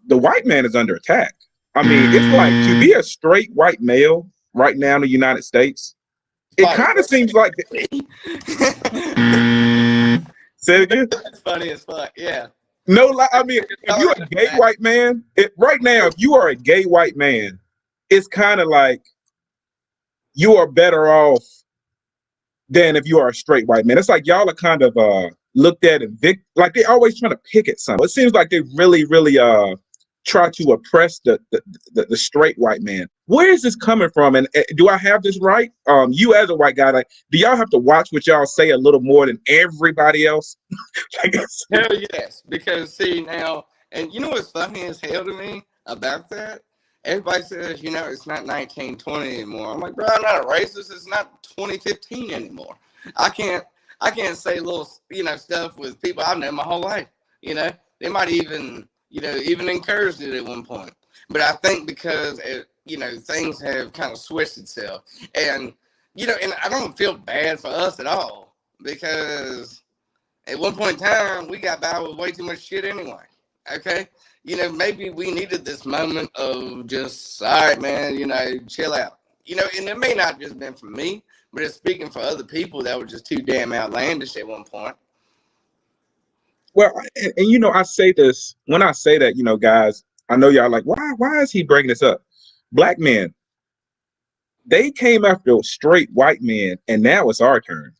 the white man is under attack. I mean, it's like to be a straight white male right now in the United States, it Funny. kind of seems like say it again. That's funny as fuck. Yeah. No, I mean, if you're a gay white man, right now, if you are a gay white man, it's kind of like you are better off than if you are a straight white man. It's like y'all are kind of looked at and like they always trying to pick at something. It seems like they really, really try to oppress the straight white man. Where is this coming from? And do I have this right? You as a white guy, like, do y'all have to watch what y'all say a little more than everybody else? Hell yes, because see now, and you know what's funny as hell to me about that? Everybody says, you know, it's not 1920 anymore. I'm like, bro, I'm not a racist. It's not 2015 anymore. I can't say little, you know, stuff with people I've known my whole life. You know, they might even, you know, even encouraged it at one point. But I think because you know, things have kind of switched itself, and you know, and I don't feel bad for us at all because at one point in time we got by with way too much shit anyway. Okay. You know, maybe we needed this moment of just, all right, man, you know, chill out. You know, and it may not just been for me, but it's speaking for other people that were just too damn outlandish at one point. Well, and you know, I say this when I say that, you know, guys, I know y'all like, why is he bringing this up? Black men, they came after straight white men, and now it's our turn.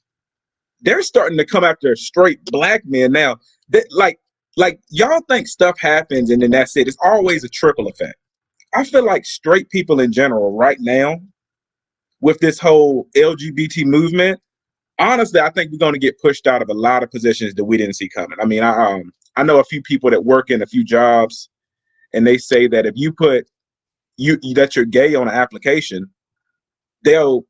They're starting to come after straight black men now. That like y'all think stuff happens and then that's it. It's always a trickle effect. I feel like straight people in general right now with this whole LGBT movement, honestly, I think we're going to get pushed out of a lot of positions that we didn't see coming. I mean, I know a few people that work in a few jobs, and they say that if you put that you're gay on an application, they'll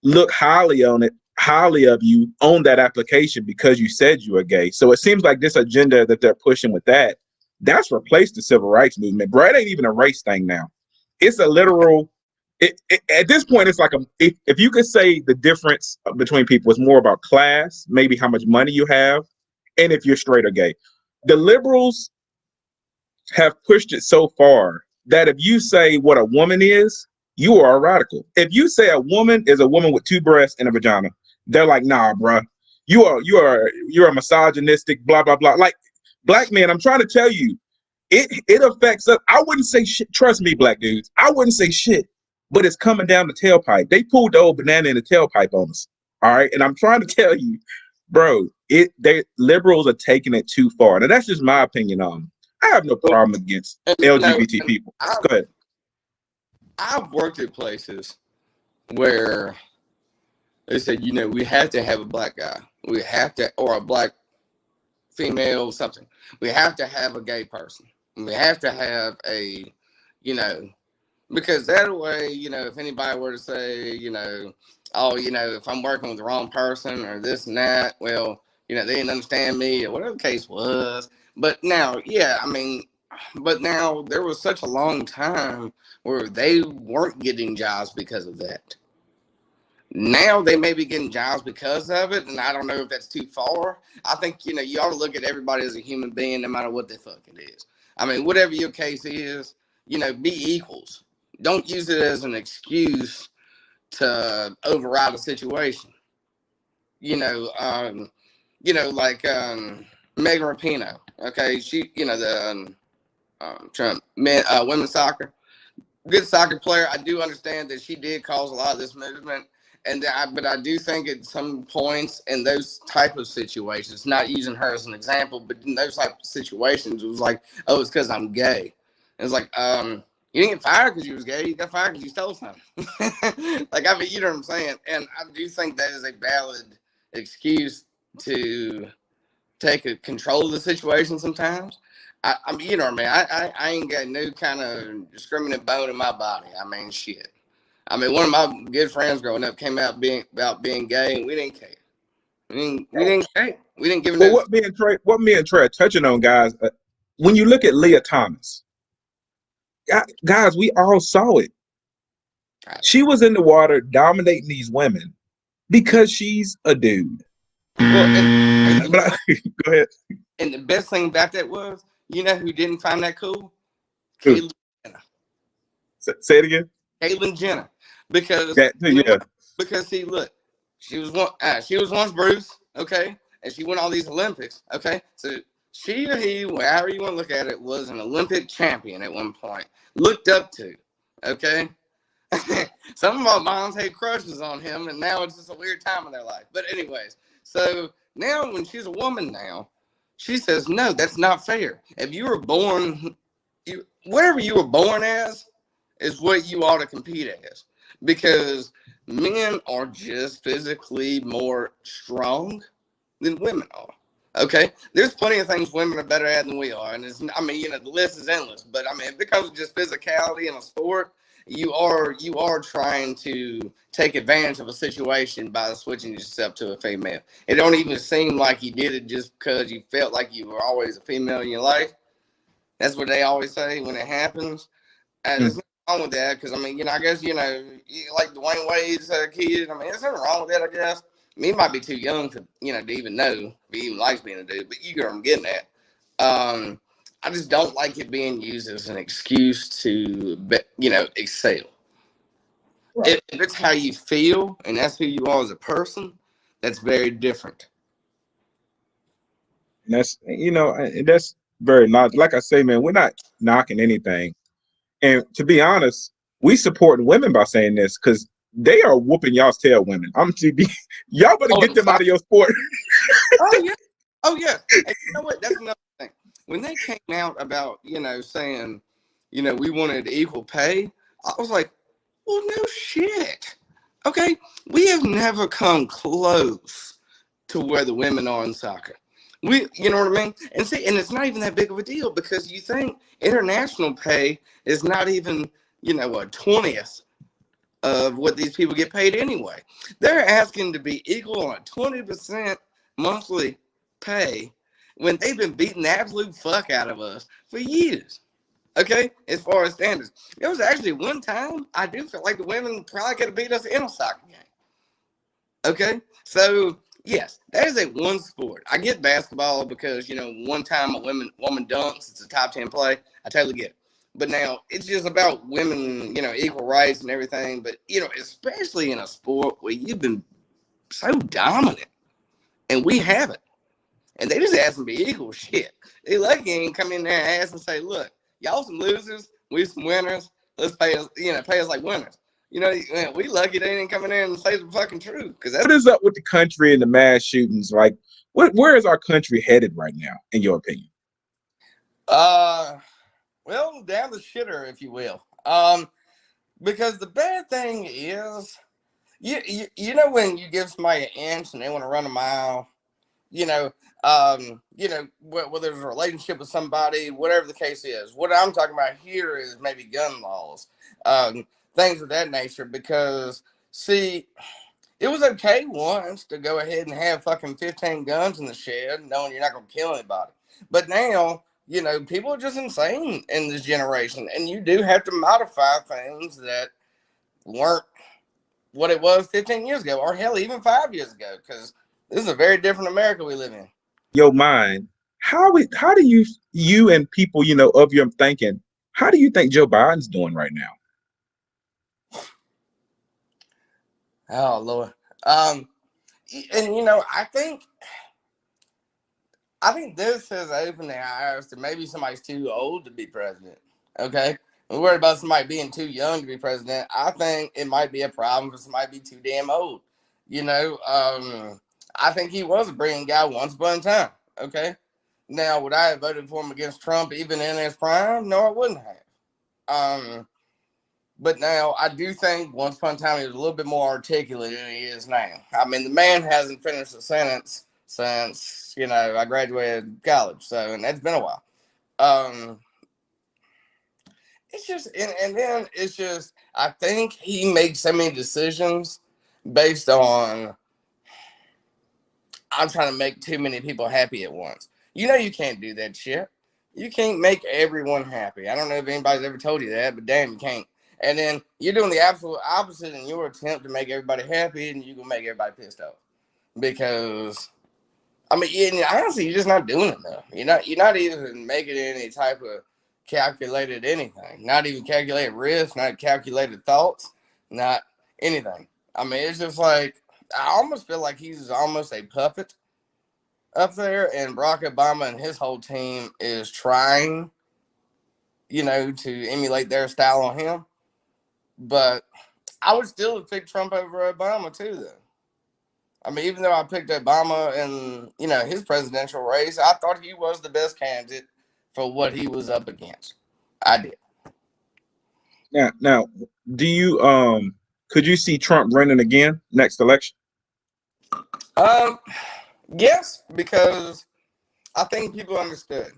look highly of you on that application because you said you were gay. So it seems like this agenda that they're pushing with that's replaced the civil rights movement. Bro, it ain't even a race thing now. It's a literal. At this point, it's like if you could say the difference between people is more about class, maybe how much money you have, and if you're straight or gay. The liberals have pushed it so far that if you say what a woman is, you are a radical. If you say a woman is a woman with two breasts and a vagina, they're like, nah, bruh, you're a misogynistic, blah blah blah. Like, black men, I'm trying to tell you, it affects us. I wouldn't say shit. Trust me, black dudes, I wouldn't say shit. But it's coming down the tailpipe. They pulled the old banana in the tailpipe on us. All right, and I'm trying to tell you, bro, they liberals are taking it too far. Now that's just my opinion on them. I have no problem against LGBT people. Go ahead. I've worked at places where they said, you know, we have to have a black guy. We have to, or a black female, something. We have to have a gay person. We have to have a, you know, because that way, you know, if anybody were to say, you know, oh, you know, if I'm working with the wrong person or this and that, well, you know, they didn't understand me or whatever the case was. But now, yeah, I mean, but now there was such a long time where they weren't getting jobs because of that. Now they may be getting jobs because of it, and I don't know if that's too far. I think, you know, you ought to look at everybody as a human being no matter what the fuck it is. I mean, whatever your case is, you know, be equals. Don't use it as an excuse to override a situation. You know, like Megan Rapinoe. Okay, she, you know, the women's soccer, good soccer player. I do understand that she did cause a lot of this movement, but I do think at some points in those type of situations, not using her as an example, but in those type of situations, it was like, oh, it's because I'm gay. And it's like, you didn't get fired because you was gay. You got fired because you stole something. Like, I mean, you know what I'm saying? And I do think that is a valid excuse to take control of the situation sometimes. I mean, you know what I mean? I ain't got no kind of discriminant bone in my body. I mean, shit. I mean, one of my good friends growing up came out about being gay, and we didn't care. We didn't care. We didn't give him. Well, what me and Trey are touching on, guys, when you look at Leah Thomas, guys, we all saw it. She was in the water dominating these women because she's a dude. Well, go ahead. And the best thing about that was, you know who didn't find that cool? Who? Caitlyn Jenner. Say it again. Caitlyn Jenner. Because That you know yeah. what? Because see, look, she was once Bruce, okay, and she won all these Olympics, okay. So she or he, however you want to look at it, was an Olympic champion at one point, looked up to, okay. Some of our moms had crushes on him, and now it's just a weird time in their life. But anyways, so now when she's a woman now, she says, no, that's not fair. If you were born, whatever you were born as is what you ought to compete as, because men are just physically more strong than women are. Okay, there's plenty of things women are better at than we are, and I mean, the list is endless. But I mean, if it comes to just physicality in a sport, you are trying to take advantage of a situation by switching yourself to a female. It don't even seem like you did it just because you felt like you were always a female in your life. That's what they always say when it happens. And there's nothing wrong with that, because I mean, I guess like Dwayne Wade's kid. I mean, there's nothing wrong with that, I guess. I mean, he might be too young to to even know if he even likes being a dude, but you get what I'm getting at. I just don't like it being used as an excuse to, excel. Right. If it's how you feel and that's who you are as a person, that's very different. And that's very not, like I say, man, we're not knocking anything. And to be honest, we support women by saying this because they are whooping y'all's tail, women. I'm TB. Y'all better get them out of your sport. Oh yeah. Oh yeah. And you know what? That's another thing. When they came out about, saying, we wanted equal pay, I was like, well, no shit. Okay. We have never come close to where the women are in soccer. You know what I mean? And see, and it's not even that big of a deal, because you think international pay is not even, a 20th of what these people get paid anyway. They're asking to be equal on a 20% monthly pay when they've been beating the absolute fuck out of us for years. Okay, as far as standards, there was actually one time I do feel like the women probably could have beat us in a soccer game. Okay, so yes, that is a one sport. I get basketball because one time a woman dunks, it's a top 10 play. I totally get it. But now it's just about women, equal rights and everything. But especially in a sport where you've been so dominant and we haven't, and they just ask them to be equal. Shit, they lucky ain't come in there and ask and say, look, y'all some losers, we some winners. Let's pay us, pay us like winners. We lucky they didn't come in there and say the fucking truth. Because What is up with the country and the mass shootings? Like, where is our country headed right now, in your opinion? Well, down the shitter, if you will. Because the bad thing is, when you give somebody an inch and they want to run a mile, whether there's a relationship with somebody, whatever the case is. What I'm talking about here is maybe gun laws, things of that nature. Because, see, it was okay once to go ahead and have fucking 15 guns in the shed, knowing you're not going to kill anybody. But now, people are just insane in this generation, and you do have to modify things that weren't what it was 15 years ago, or hell, even 5 years ago, because this is a very different America we live in. Your mind, how do you and people of your thinking, how do you think Joe Biden's doing right now? Oh Lord, and I think this has opened their eyes to maybe somebody's too old to be president. Okay, we're worried about somebody being too young to be president. I think it might be a problem for somebody to be too damn old. I think he was a brilliant guy once upon a time. Okay, now would I have voted for him against Trump even in his prime? No, I wouldn't have. But now I do think once upon a time he was a little bit more articulate than he is now. I mean, the man hasn't finished a sentence since, I graduated college. So, and that's been a while. It's just, and then it's just, I think he makes so many decisions based on, I'm trying to make too many people happy at once. You can't do that shit. You can't make everyone happy. I don't know if anybody's ever told you that, but damn, you can't. And then you're doing the absolute opposite in your attempt to make everybody happy, and you're going to make everybody pissed off. Because, I mean, honestly, you're just not doing enough. You're not even making any type of calculated anything, not even calculated risk, not calculated thoughts, not anything. I mean, it's just like, I almost feel like he's almost a puppet up there, and Barack Obama and his whole team is trying, to emulate their style on him. But I would still have picked Trump over Obama too, though. I mean, even though I picked Obama in, his presidential race, I thought he was the best candidate for what he was up against. I did. Now, do you could you see Trump running again next election? Yes, because I think people understood.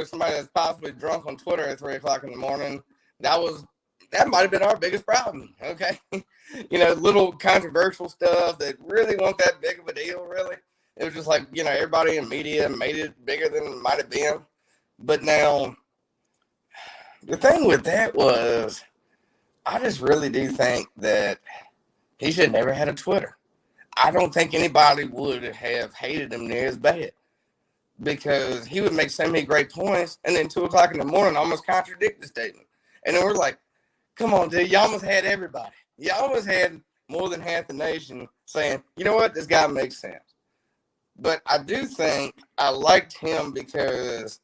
Somebody that's possibly drunk on Twitter at 3:00 in the morning. That might have been our biggest problem. Okay, little controversial stuff that really wasn't that big of a deal. Really, it was just like everybody in media made it bigger than it might have been. But now, the thing with that was, I just really do think that he should have never had a Twitter. I don't think anybody would have hated him near as bad, because he would make so many great points, and then 2:00 in the morning almost contradict the statement. And then we're like, come on, dude, you almost had everybody. You almost had more than half the nation saying, you know what, this guy makes sense. But I do think I liked him because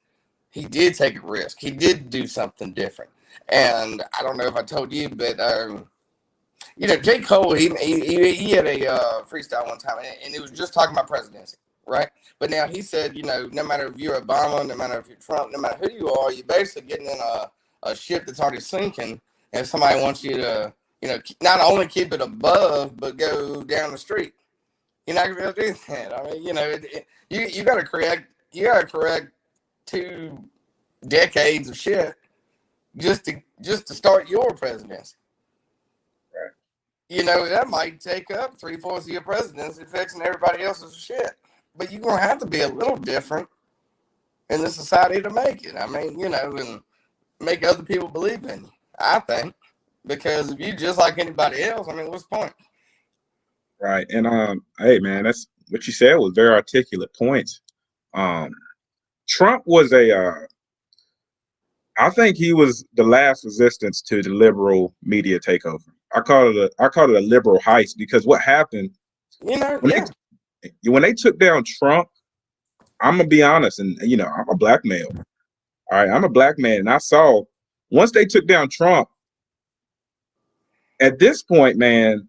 he did take a risk. He did do something different. And I don't know if I told you, but J. Cole, he had a freestyle one time, and it was just talking about presidency, right? But now he said, no matter if you're Obama, no matter if you're Trump, no matter who you are, you're basically getting in a ship that's already sinking, and somebody wants you to, not only keep it above, but go down the street. You're not gonna be able to do that. I mean, you gotta correct 2 decades of shit just to start your presidency. That might take up 3/4 of your presidency fixing everybody else's shit. But you're gonna have to be a little different in the society to make it. I mean, and make other people believe in you, I think. Because if you just like anybody else, I mean, what's the point? Right. And hey man, that's what you said was very articulate points. Trump was I think he was the last resistance to the liberal media takeover. I call it a liberal heist, because what happened when they took down Trump, I'm gonna be honest, and I'm a black male. All right, I'm a black man, and I saw once they took down Trump, at this point, man,